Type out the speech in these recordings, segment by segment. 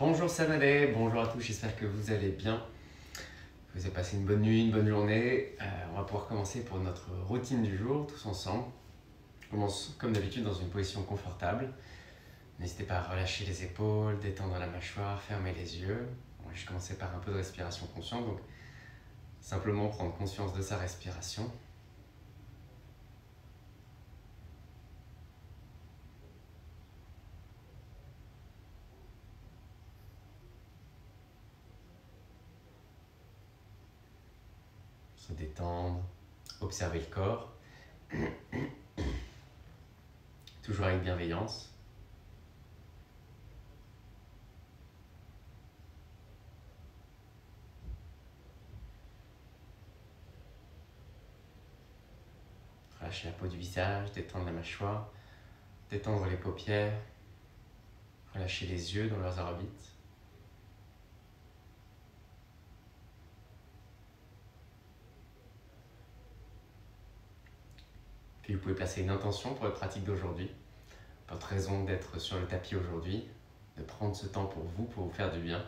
Bonjour Samadé, bonjour à tous, j'espère que vous allez bien. Vous avez passé une bonne nuit, une bonne journée. On va pouvoir commencer pour notre routine du jour, tous ensemble. On commence comme d'habitude dans une position confortable. N'hésitez pas à relâcher les épaules, détendre la mâchoire, fermer les yeux. On va juste commencer par un peu de respiration consciente, donc simplement prendre conscience de sa respiration. Se détendre, observer le corps, toujours avec bienveillance. Relâcher la peau du visage, détendre la mâchoire, détendre les paupières, relâcher les yeux dans leurs orbites. Puis vous pouvez placer une intention pour votre pratique d'aujourd'hui, votre raison d'être sur le tapis aujourd'hui, de prendre ce temps pour vous faire du bien.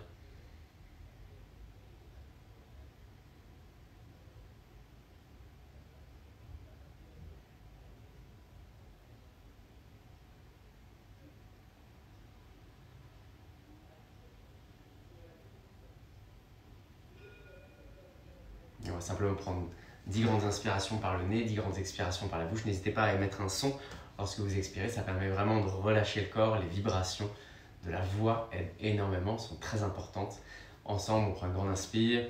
Et on va simplement prendre 10 grandes inspirations par le nez, 10 grandes expirations par la bouche. N'hésitez pas à émettre un son lorsque vous expirez, ça permet vraiment de relâcher le corps, les vibrations de la voix aident énormément, sont très importantes. Ensemble, on prend une grande inspire.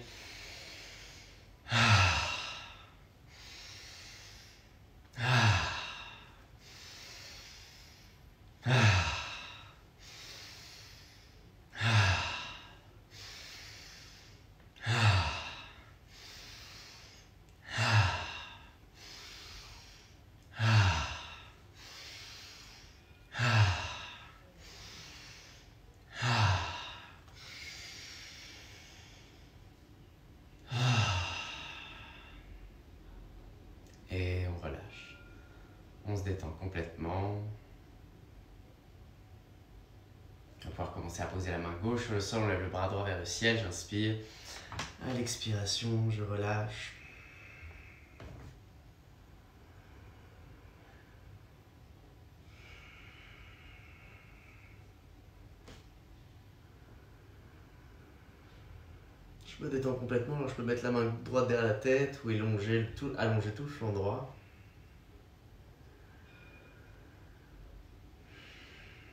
Et on relâche. On se détend complètement. On va pouvoir commencer à poser la main gauche sur le sol, on lève le bras droit vers le ciel, j'inspire. À l'expiration, je relâche. Je me détends complètement, alors je peux mettre la main droite derrière la tête ou allonger tout le flanc droit.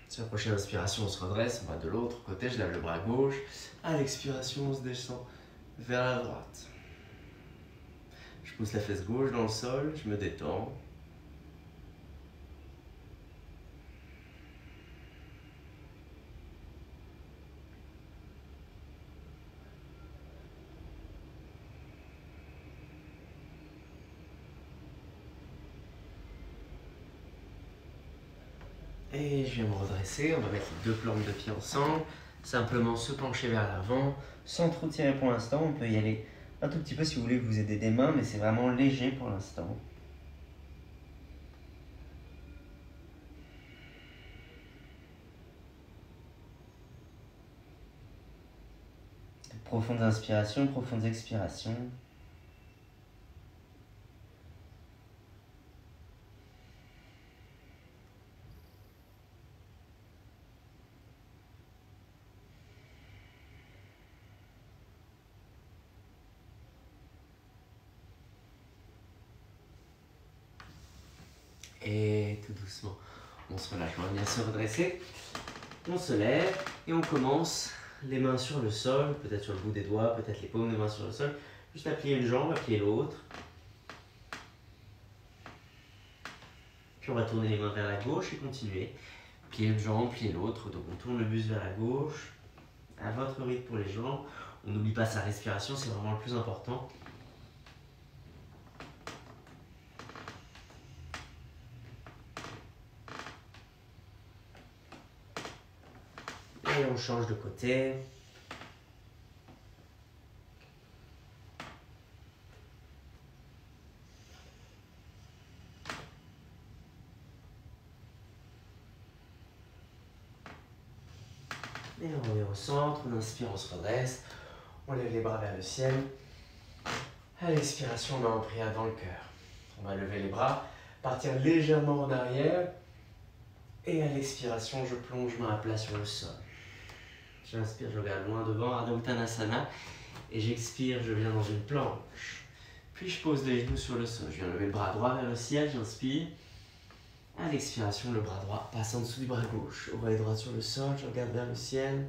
Sur la prochaine inspiration, on se redresse, on va de l'autre côté, je lève le bras gauche. À l'expiration, on se descend vers la droite. Je pousse la fesse gauche dans le sol, je me détends. Et je viens me redresser, on va mettre les deux plantes de pied ensemble. Simplement se pencher vers l'avant, sans trop tirer pour l'instant. On peut y aller un tout petit peu si vous voulez vous aider des mains, mais c'est vraiment léger pour l'instant. Profonde inspiration, profonde expiration. Et tout doucement, on se relâche, on va bien se redresser. On se lève et on commence les mains sur le sol, peut-être sur le bout des doigts, peut-être les paumes de main sur le sol. Juste à plier une jambe, à plier l'autre. Puis on va tourner les mains vers la gauche et continuer. Plier une jambe, plier l'autre. Donc on tourne le buste vers la gauche, à votre rythme pour les jambes. On n'oublie pas sa respiration, c'est vraiment le plus important. Et on change de côté. Et on revient au centre, on inspire, on se redresse. On lève les bras vers le ciel. À l'expiration, on met en prière dans le cœur. On va lever les bras, partir légèrement en arrière. Et à l'expiration, je plonge main à plat sur le sol. J'inspire, je regarde loin devant, Ardha Uttanasana. Et j'expire, je viens dans une planche. Puis je pose les genoux sur le sol. Je viens lever le bras droit vers le ciel, j'inspire. À l'expiration, le bras droit passe en dessous du bras gauche. Oreille droite sur le sol, je regarde vers le ciel.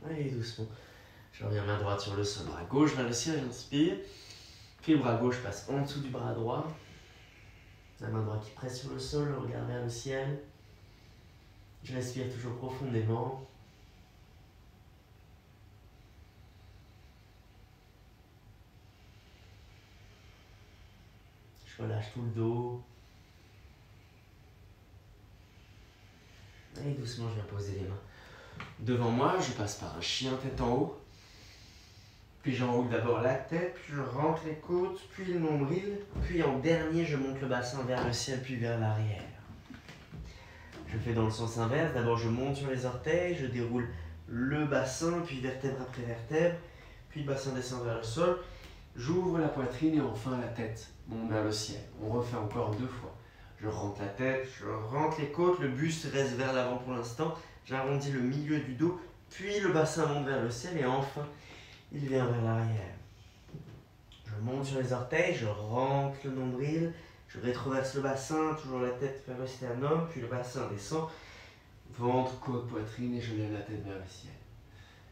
Allez, doucement. Je reviens main droite sur le sol, bras gauche vers le ciel, j'inspire. Puis le bras gauche passe en dessous du bras droit. La main droite qui presse sur le sol, le regard vers le ciel. Je respire toujours profondément. Je relâche tout le dos. Et doucement, je viens poser les mains devant moi. Je passe par un chien tête en haut. Puis j'enroule d'abord la tête, puis je rentre les côtes, puis le nombril. Puis en dernier, je monte le bassin vers le ciel, puis vers l'arrière. Je fais dans le sens inverse. D'abord, je monte sur les orteils, je déroule le bassin, puis vertèbre après vertèbre. Puis le bassin descend vers le sol. J'ouvre la poitrine et enfin la tête monte vers le ciel. On refait encore 2 fois. Je rentre la tête, je rentre les côtes, le buste reste vers l'avant pour l'instant. J'arrondis le milieu du dos, puis le bassin monte vers le ciel et enfin, il vient vers l'arrière. Je monte sur les orteils, je rentre le nombril, je rétroverse le bassin, toujours la tête vers le sternum, puis le bassin descend, ventre, côte, poitrine et je lève la tête vers le ciel.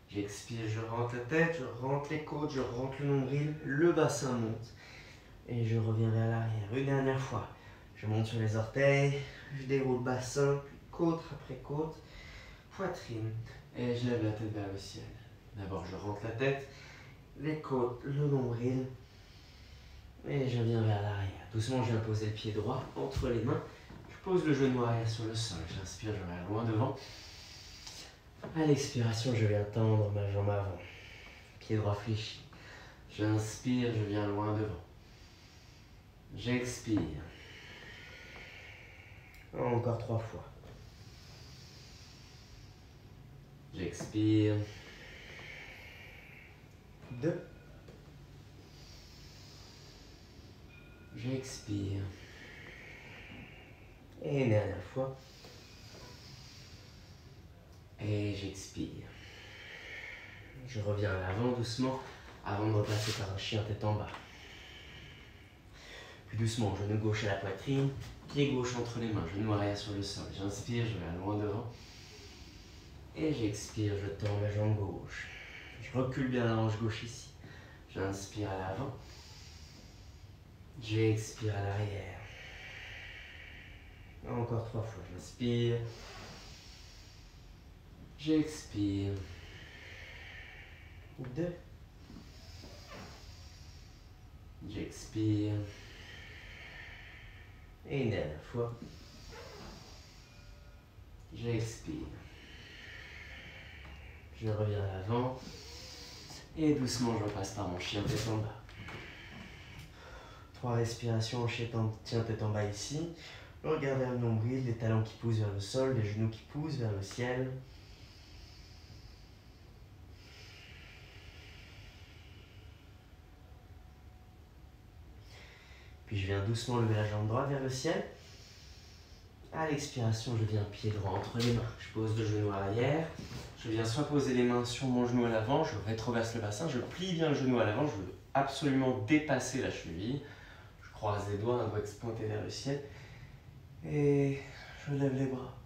J'expire, je rentre la tête, je rentre les côtes, je rentre le nombril, le bassin monte et je reviens vers l'arrière. Une dernière fois, je monte sur les orteils, je déroule bassin, puis côte après côte, poitrine et je lève la tête vers le ciel. D'abord, je rentre la tête, les côtes, le nombril et je viens vers l'arrière. Doucement, je viens poser le pied droit entre les mains. Je pose le genou arrière sur le sol. J'inspire, je vais loin devant. À l'expiration, je viens tendre ma jambe avant. Pied droit fléchi. J'inspire, je viens loin devant. J'expire. Encore 3 fois. J'expire. 2. J'expire. Et une dernière fois. Et j'expire. Je reviens à l'avant doucement avant de repasser par un chien tête en bas. Puis doucement, genou gauche à la poitrine, pied gauche entre les mains, genou arrière sur le sol. J'inspire, je vais loin devant. Et j'expire, je tends la jambe gauche. Je recule bien la hanche gauche ici. J'inspire à l'avant. J'expire à l'arrière. Encore 3 fois. J'inspire. J'expire. 2. J'expire. Et une dernière fois. J'expire. Je reviens à l'avant. Et doucement, je repasse par mon chien tête en bas. 3 respirations, chien tête en bas ici. Le regard vers le nombril, les talons qui poussent vers le sol, les genoux qui poussent vers le ciel. Puis je viens doucement lever la jambe droite vers le ciel. À l'expiration, je viens pied droit entre les mains. Je pose le genou à l'arrière. Je viens soit poser les mains sur mon genou à l'avant, je rétroverse le bassin, je plie bien le genou à l'avant, je veux absolument dépasser la cheville. Je croise les doigts, index pointé vers le ciel. Et je lève les bras.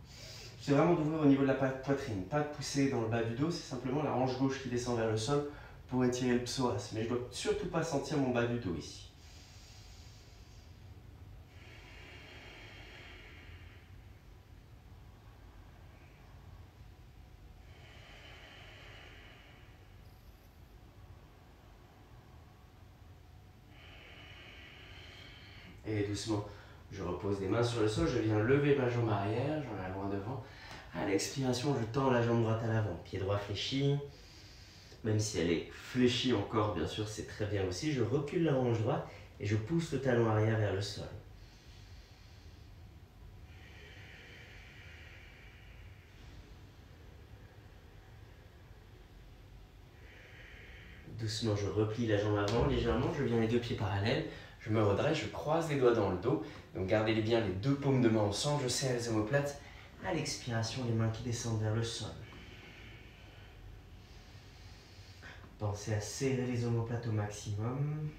C'est vraiment d'ouvrir au niveau de la poitrine, pas de pousser dans le bas du dos, c'est simplement la hanche gauche qui descend vers le sol pour étirer le psoas. Mais je ne dois surtout pas sentir mon bas du dos ici. Et doucement, je repose les mains sur le sol, je viens lever ma jambe arrière, j'en ai loin devant. À l'expiration, je tends la jambe droite à l'avant, pied droit fléchi. Même si elle est fléchie encore, bien sûr, c'est très bien aussi. Je recule la hanche droite et je pousse le talon arrière vers le sol. Doucement, je replie la jambe avant, légèrement, je viens les deux pieds parallèles. Je me redresse, je croise les doigts dans le dos. Donc gardez bien les deux paumes de main ensemble, je serre les omoplates. À l'expiration, les mains qui descendent vers le sol. Pensez à serrer les omoplates au maximum.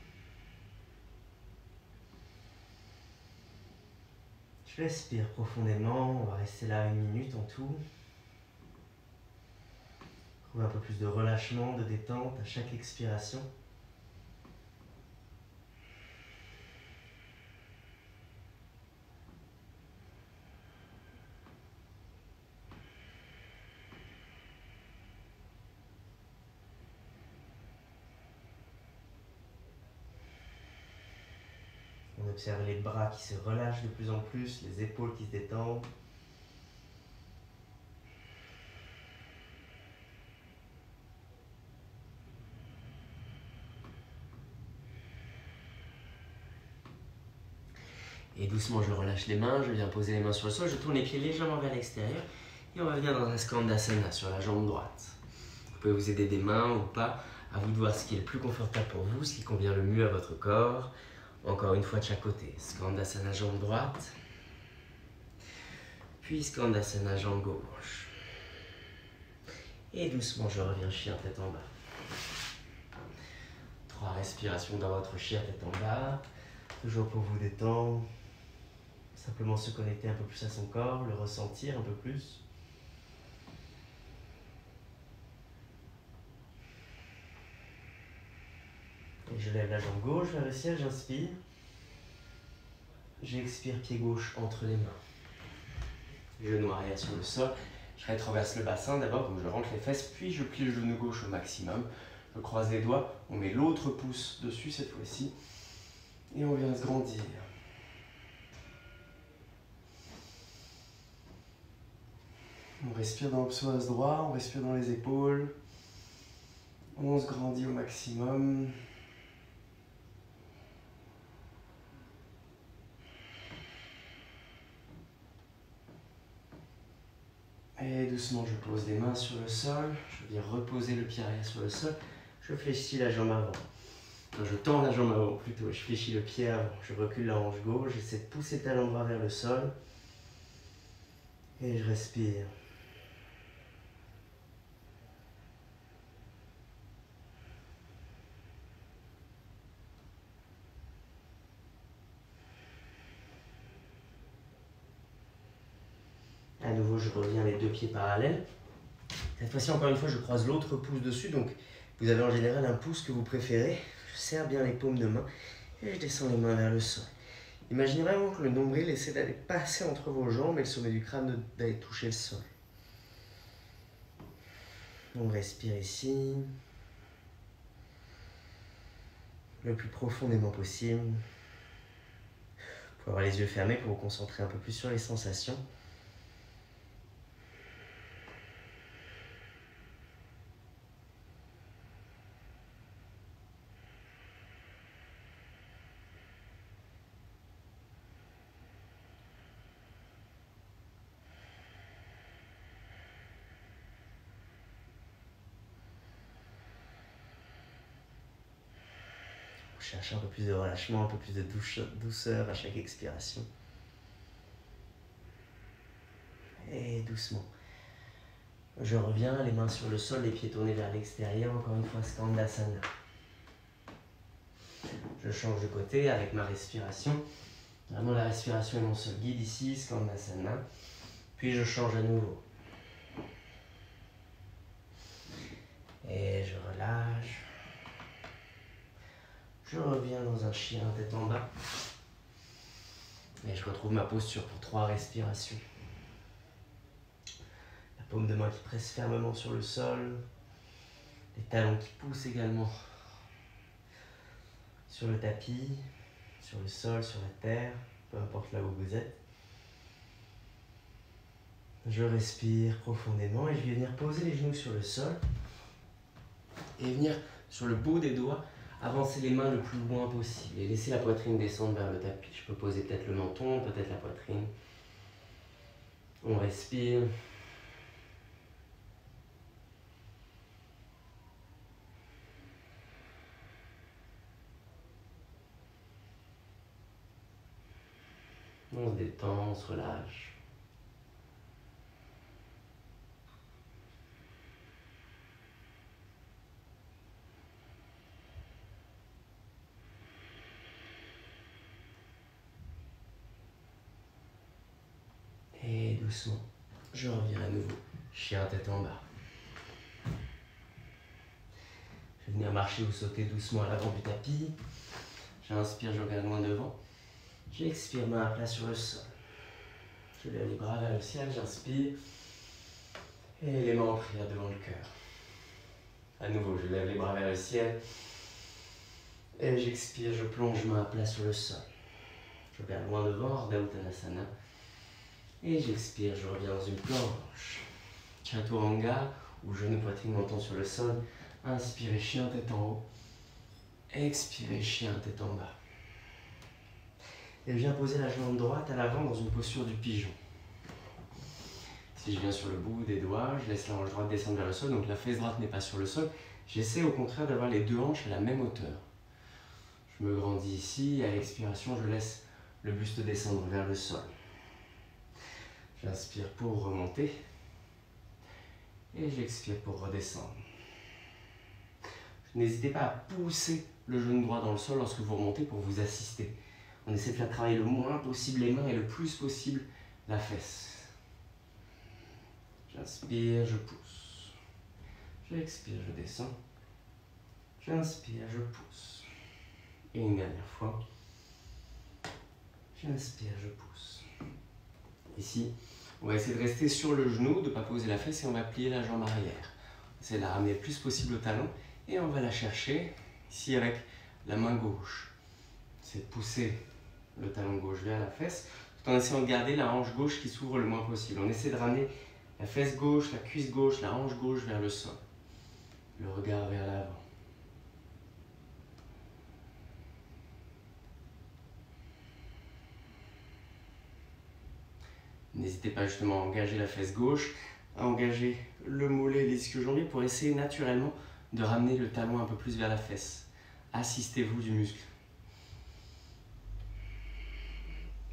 Je respire profondément, on va rester là 1 minute en tout. Trouvez un peu plus de relâchement, de détente à chaque expiration. On observe les bras qui se relâchent de plus en plus, les épaules qui se détendent. Et doucement, je relâche les mains, je viens poser les mains sur le sol, je tourne les pieds légèrement vers l'extérieur et on va venir dans un Skandasana sur la jambe droite. Vous pouvez vous aider des mains ou pas, à vous de voir ce qui est le plus confortable pour vous, ce qui convient le mieux à votre corps. Encore une fois de chaque côté. Skandasana jambe droite, puis Skandasana jambe gauche. Et doucement, je reviens chien tête en bas. 3 respirations dans votre chien tête en bas, toujours pour vous détendre. Simplement se connecter un peu plus à son corps, le ressentir un peu plus. Et je lève la jambe gauche vers le ciel, j'inspire. J'expire, pied gauche entre les mains. Genou arrière sur le sol. Je rétroverse le bassin d'abord, donc je rentre les fesses, puis je plie le genou gauche au maximum. Je croise les doigts, on met l'autre pouce dessus cette fois-ci. Et on vient se grandir. On respire dans le psoas droit, on respire dans les épaules. On se grandit au maximum. Et doucement, je pose les mains sur le sol. Je viens reposer le pied arrière sur le sol. Je fléchis la jambe avant. Non, je tends la jambe avant plutôt. Je fléchis le pied avant. Je recule la hanche gauche. J'essaie de pousser le talon droit vers le sol. Et je respire. À nouveau, je reviens les deux pieds parallèles. Cette fois-ci, encore une fois, je croise l'autre pouce dessus. Donc, vous avez en général un pouce que vous préférez. Je serre bien les paumes de main et je descends les mains vers le sol. Imaginez vraiment que le nombril essaie d'aller passer entre vos jambes et le sommet du crâne d'aller toucher le sol. On respire ici. Le plus profondément possible. Vous pouvez avoir les yeux fermés pour vous concentrer un peu plus sur les sensations. Cherchez un peu plus de relâchement, un peu plus de douceur à chaque expiration. Et doucement. Je reviens, les mains sur le sol, les pieds tournés vers l'extérieur. Encore une fois, Skandasana. Je change de côté avec ma respiration. Vraiment, la respiration est mon seul guide ici, Skandasana. Puis je change à nouveau. Et je relâche. Je reviens dans un chien tête en bas. Et je retrouve ma posture pour 3 respirations. La paume de main qui presse fermement sur le sol. Les talons qui poussent également sur le tapis. sur le sol, sur la terre, peu importe là où vous êtes. Je respire profondément et je vais venir poser les genoux sur le sol et venir sur le bout des doigts, avancer les mains le plus loin possible et laisser la poitrine descendre vers le tapis. Je peux poser peut-être le menton, peut-être la poitrine. On respire. On se détend, on se relâche. Et doucement, je reviens à nouveau, chien tête en bas. Je vais venir marcher ou sauter doucement à l'avant du tapis. J'inspire, je regarde loin devant. J'expire, main à plat sur le sol. Je lève les bras vers le ciel, j'inspire. Et les mains en prière devant le cœur. À nouveau, je lève les bras vers le ciel. Et j'expire, je plonge main à plat sur le sol. Je regarde loin devant, Ardha Uttanasana. Et j'expire, je reviens dans une planche. Chaturanga, ou genou, poitrine, menton sur le sol. Inspirez, chien tête en haut. Expirez, chien tête en bas. Et je viens poser la jambe droite à l'avant dans une posture du pigeon. Si je viens sur le bout des doigts, je laisse la hanche droite descendre vers le sol, donc la fesse droite n'est pas sur le sol. J'essaie au contraire d'avoir les deux hanches à la même hauteur. Je me grandis ici, à l'expiration, je laisse le buste descendre vers le sol. J'inspire pour remonter et j'expire pour redescendre. N'hésitez pas à pousser le genou droit dans le sol lorsque vous remontez pour vous assister. On essaie de faire travailler le moins possible les mains et le plus possible la fesse. J'inspire, je pousse. J'expire, je descends. J'inspire, je pousse. Et une dernière fois. J'inspire, je pousse. Ici, on va essayer de rester sur le genou, de ne pas poser la fesse et on va plier la jambe arrière. On essaie de la ramener le plus possible au talon et on va la chercher ici avec la main gauche. C'est de pousser le talon gauche vers la fesse tout en essayant de garder la hanche gauche qui s'ouvre le moins possible. On essaie de ramener la fesse gauche, la cuisse gauche, la hanche gauche vers le sol. Le regard vers l'avant. N'hésitez pas justement à engager la fesse gauche, à engager le mollet et les ischio-jambiers pour essayer naturellement de ramener le talon un peu plus vers la fesse. Assistez-vous du muscle.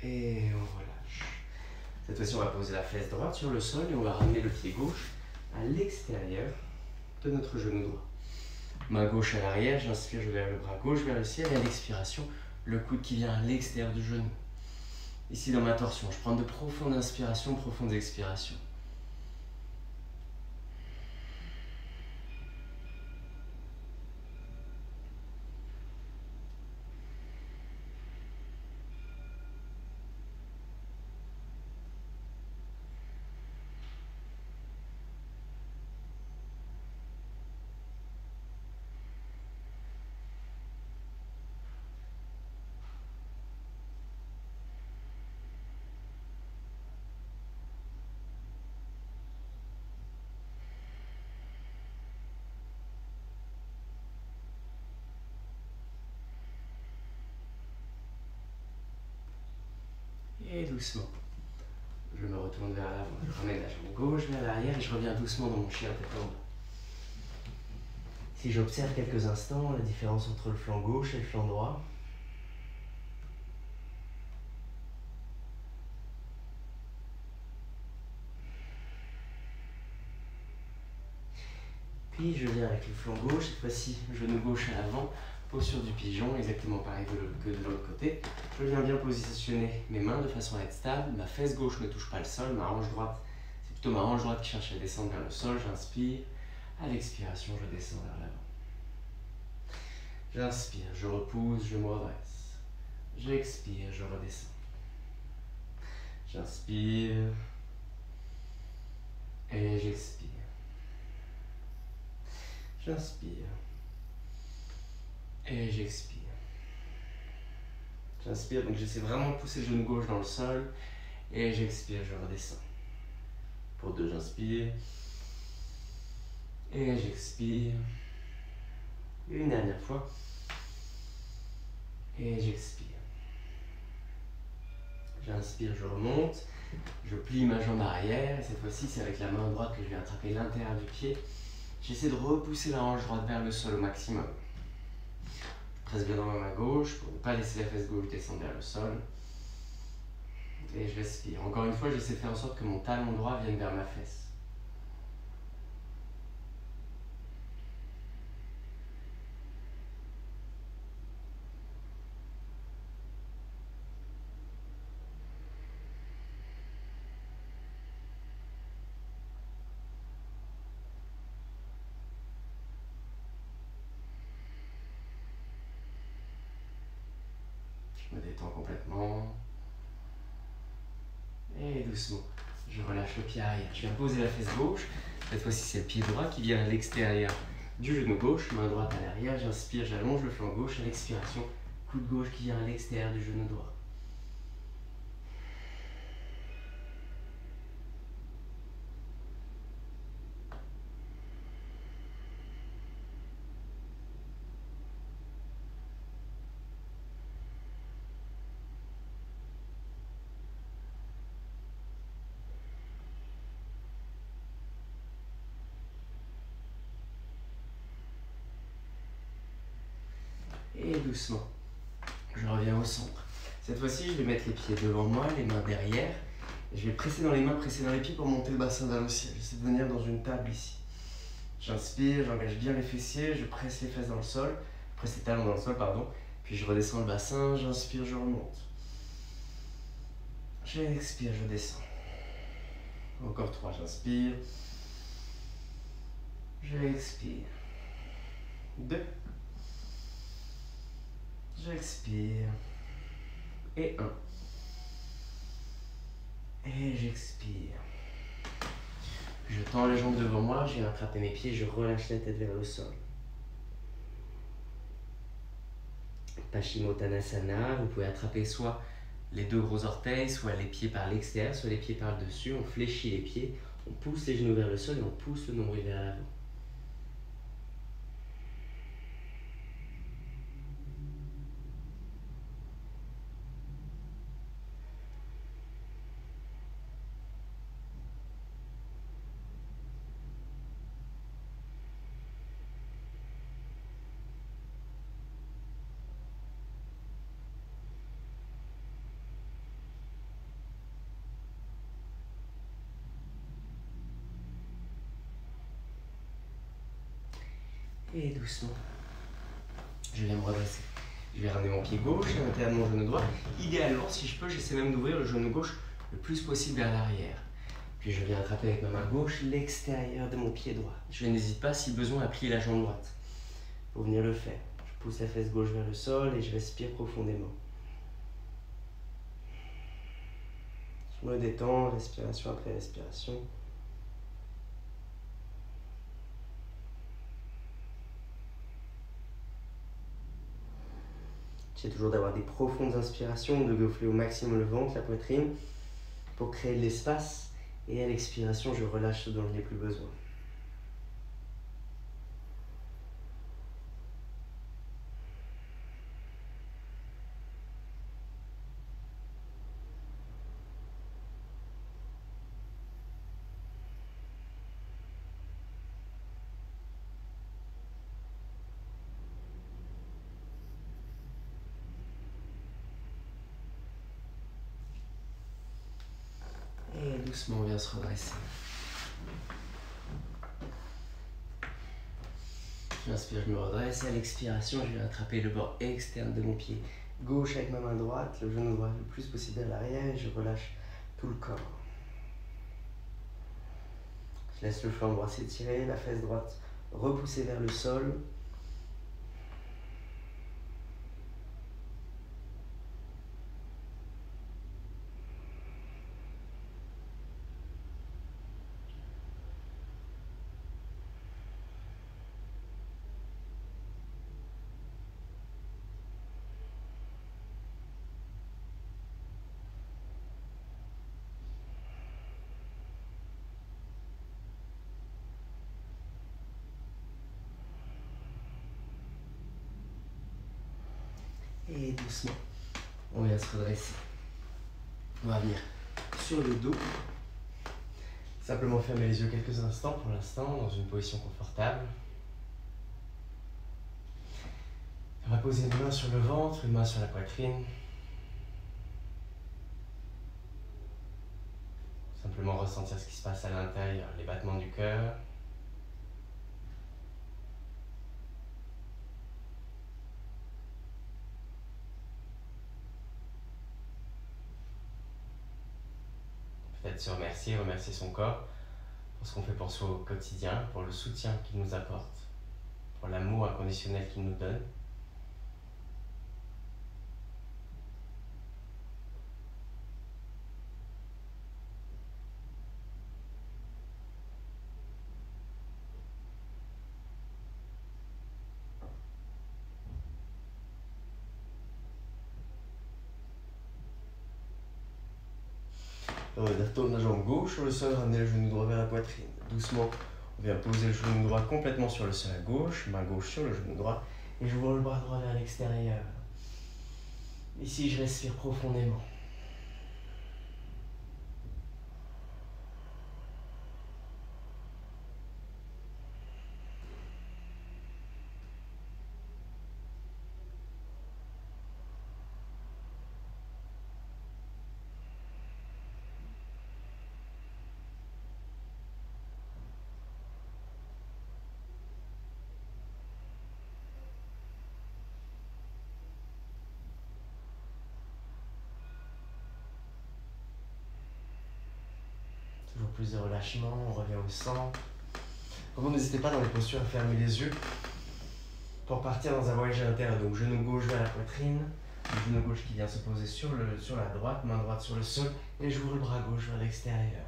Et on relâche. Cette fois-ci, on va poser la fesse droite sur le sol et on va ramener le pied gauche à l'extérieur de notre genou droit. Main gauche à l'arrière, j'inspire, je lève le bras gauche vers le ciel et à l'expiration, le coude qui vient à l'extérieur du genou. Ici dans ma torsion, je prends de profondes inspirations, profondes expirations. Et doucement, je me retourne vers l'avant, je ramène la jambe gauche vers l'arrière et je reviens doucement dans mon chien tête en bas. Si j'observe quelques instants la différence entre le flanc gauche et le flanc droit, puis je viens avec le flanc gauche, cette fois-ci genou gauche à l'avant, posture du pigeon, exactement pareil que de l'autre côté. Je viens bien positionner mes mains de façon à être stable, ma fesse gauche ne touche pas le sol, ma hanche droite, c'est plutôt ma hanche droite qui cherche à descendre vers le sol, j'inspire, à l'expiration je descends vers l'avant. J'inspire, je repousse, je me redresse. J'expire, je redescends. J'inspire et j'expire. J'inspire et j'expire. J'inspire, donc j'essaie vraiment de pousser le genou gauche dans le sol. Et j'expire, je redescends. Pour 2, j'inspire. Et j'expire. Une dernière fois. Et j'expire. J'inspire, je remonte. Je plie ma jambe arrière. Et cette fois-ci, c'est avec la main droite que je vais attraper l'intérieur du pied. J'essaie de repousser la hanche droite vers le sol au maximum. Je presse bien dans ma main gauche pour ne pas laisser la fesse gauche descendre vers le sol. Et je respire. Encore une fois, j'essaie de faire en sorte que mon talon droit vienne vers ma fesse. Je me détends complètement. Et doucement, je relâche le pied arrière. Je viens poser la fesse gauche. Cette fois-ci, c'est le pied droit qui vient à l'extérieur du genou gauche. Main droite à l'arrière. J'inspire, j'allonge le flanc gauche. À l'expiration, coude gauche qui vient à l'extérieur du genou droit. Et doucement, je reviens au centre. Cette fois-ci, je vais mettre les pieds devant moi, les mains derrière. Je vais presser dans les mains, presser dans les pieds pour monter le bassin vers le ciel. J'essaie de venir dans une table ici. J'inspire, j'engage bien les fessiers, je presse les fesses dans le sol, je presse les talons dans le sol, pardon. Puis je redescends le bassin, j'inspire, je remonte. J'expire, je descends. Encore 3, j'inspire. J'expire. 2. J'expire. Et 1. Et j'expire. Je tends les jambes devant moi, je viens attraper mes pieds, je relâche la tête vers le sol. Paschimottanasana, vous pouvez attraper soit les 2 gros orteils, soit les pieds par l'extérieur, soit les pieds par le dessus. On fléchit les pieds, on pousse les genoux vers le sol et on pousse le nombril vers l'avant. Et doucement, je viens me redresser. Je vais ramener mon pied gauche à l'intérieur de mon genou droit. Idéalement, si je peux, j'essaie même d'ouvrir le genou gauche le plus possible vers l'arrière. Puis je viens attraper avec ma main gauche l'extérieur de mon pied droit. Je n'hésite pas, si besoin, à plier la jambe droite pour venir le faire. Je pousse la fesse gauche vers le sol et je respire profondément. Je me détends, respiration après respiration. J'essaie toujours d'avoir des profondes inspirations, de gonfler au maximum le ventre, la poitrine, pour créer de l'espace. Et à l'expiration, je relâche ce dont je n'ai plus besoin. Et doucement, on vient se redresser. J'inspire, je me redresse. Et à l'expiration, je vais attraper le bord externe de mon pied gauche avec ma main droite, le genou droit le plus possible à l'arrière et je relâche tout le corps. Je laisse le flanc droit s'étirer, la fesse droite repoussée vers le sol. Et doucement, on vient se redresser. On va venir sur le dos. Simplement fermer les yeux quelques instants pour l'instant, dans une position confortable. On va poser une main sur le ventre, une main sur la poitrine. Simplement ressentir ce qui se passe à l'intérieur, les battements du cœur. Peut-être se remercier, remercier son corps pour ce qu'on fait pour soi au quotidien, pour le soutien qu'il nous apporte, pour l'amour inconditionnel qu'il nous donne. On retourne la jambe gauche sur le sol, ramener le genou droit vers la poitrine. Doucement, on vient poser le genou droit complètement sur le sol à gauche, main gauche sur le genou droit, et j'ouvre le bras droit vers l'extérieur. Ici, je respire profondément. Toujours plus de relâchement, on revient au centre. Vraiment, n'hésitez pas dans les postures à fermer les yeux pour partir dans un voyage à l'intérieur. Donc genou gauche vers la poitrine, le genou gauche qui vient se poser sur la droite, main droite sur le sol, et j'ouvre le bras gauche vers l'extérieur.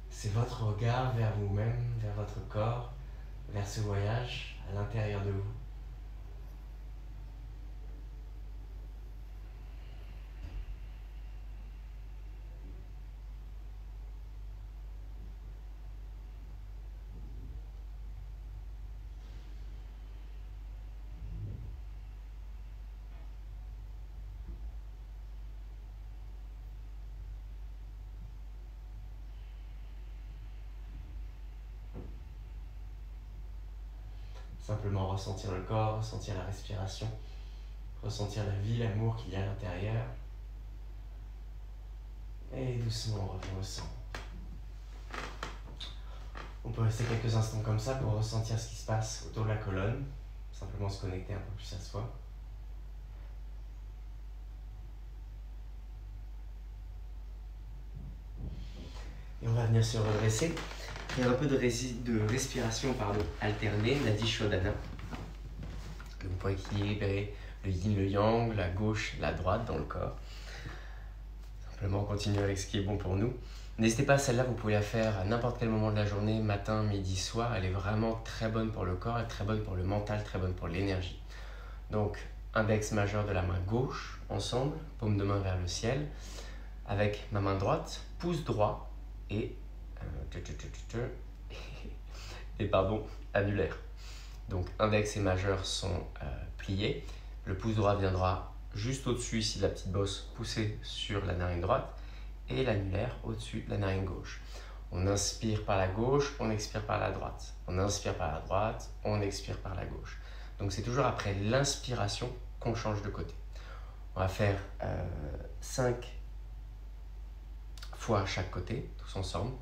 C'est votre regard vers vous-même, vers votre corps, vers ce voyage à l'intérieur de vous. Simplement ressentir le corps, ressentir la respiration, ressentir la vie, l'amour qu'il y a à l'intérieur. Et doucement, on revient au centre. On peut rester quelques instants comme ça pour ressentir ce qui se passe autour de la colonne. Simplement se connecter un peu plus à soi. Et on va venir se redresser. Il y a un peu de respiration alternée, Nadi Shodhana. Donc pour équilibrer le yin, le yang, la gauche, la droite dans le corps. Simplement continuer avec ce qui est bon pour nous. N'hésitez pas, celle-là vous pouvez la faire à n'importe quel moment de la journée, matin, midi, soir. Elle est vraiment très bonne pour le corps, elle est très bonne pour le mental, très bonne pour l'énergie. Donc index majeur de la main gauche, ensemble, paume de main vers le ciel. Avec ma main droite, pouce droit et annulaire. Donc index et majeur sont pliés. Le pouce droit viendra juste au-dessus ici de la petite bosse poussée sur la narine droite et l'annulaire au-dessus de la narine gauche. On inspire par la gauche, on expire par la droite. On inspire par la droite, on expire par la gauche. Donc c'est toujours après l'inspiration qu'on change de côté. On va faire 5 fois chaque côté, tous ensemble.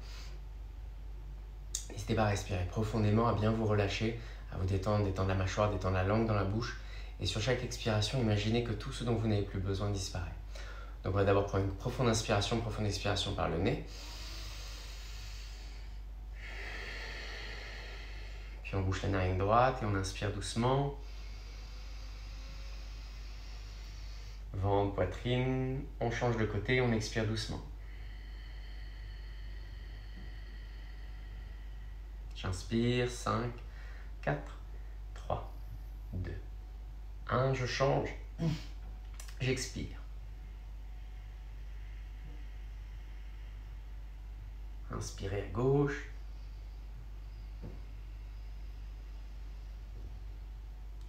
N'hésitez pas à respirer profondément, à bien vous relâcher, à vous détendre, détendre la mâchoire, détendre la langue dans la bouche. Et sur chaque expiration, imaginez que tout ce dont vous n'avez plus besoin disparaît. Donc on va d'abord prendre une profonde inspiration par le nez. Puis on bouche la narine droite et on inspire doucement. Ventre, poitrine, on change de côté, on expire doucement. J'inspire, 5, 4, 3, 2, 1, je change, j'expire. Inspirez à gauche.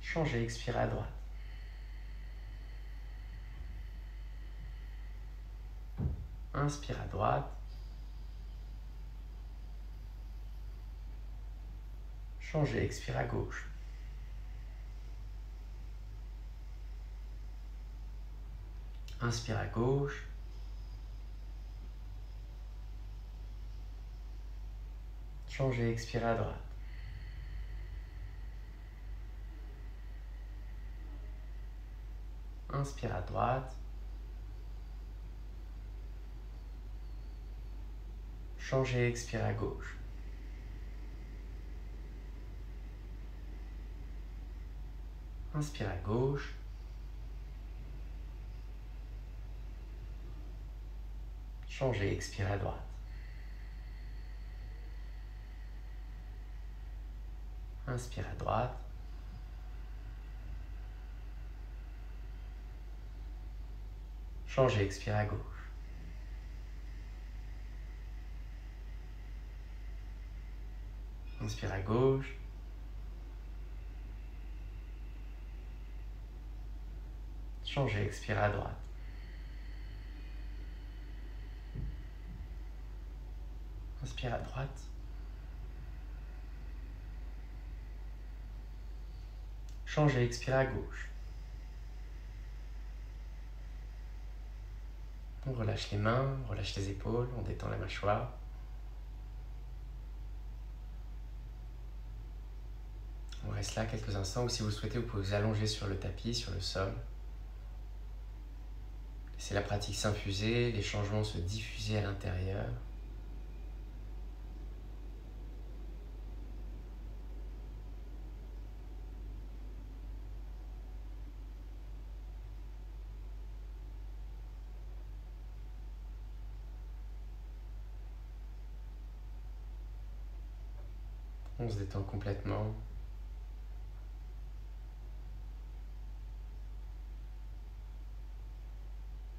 Changez, expirez à droite. Inspire à droite. Changez, expire à gauche. Inspire à gauche. Changez, expire à droite. Inspire à droite. Changez, expire à gauche. Inspire à gauche. Changez, expire à droite. Inspire à droite. Changez, expire à gauche. Inspire à gauche. Changez, expire à droite. Inspire à droite. Changez, expire à gauche. On relâche les mains, on relâche les épaules, on détend la mâchoire. On reste là quelques instants, ou si vous le souhaitez, vous pouvez vous allonger sur le tapis, sur le sol. Laissez la pratique s'infuser, les changements se diffuser à l'intérieur. On se détend complètement.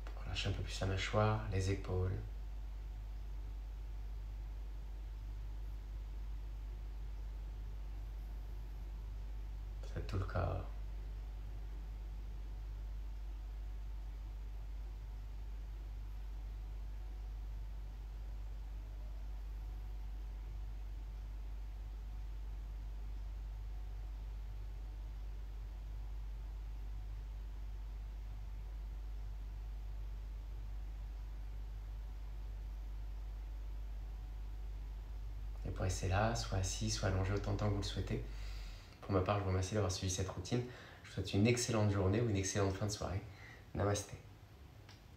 On relâche un peu plus la mâchoire, les épaules. Peut-être tout le corps. Et pour rester là, soit assis, soit allongé autant de temps que vous le souhaitez. Pour ma part, je vous remercie d'avoir suivi cette routine. Je vous souhaite une excellente journée ou une excellente fin de soirée. Namasté.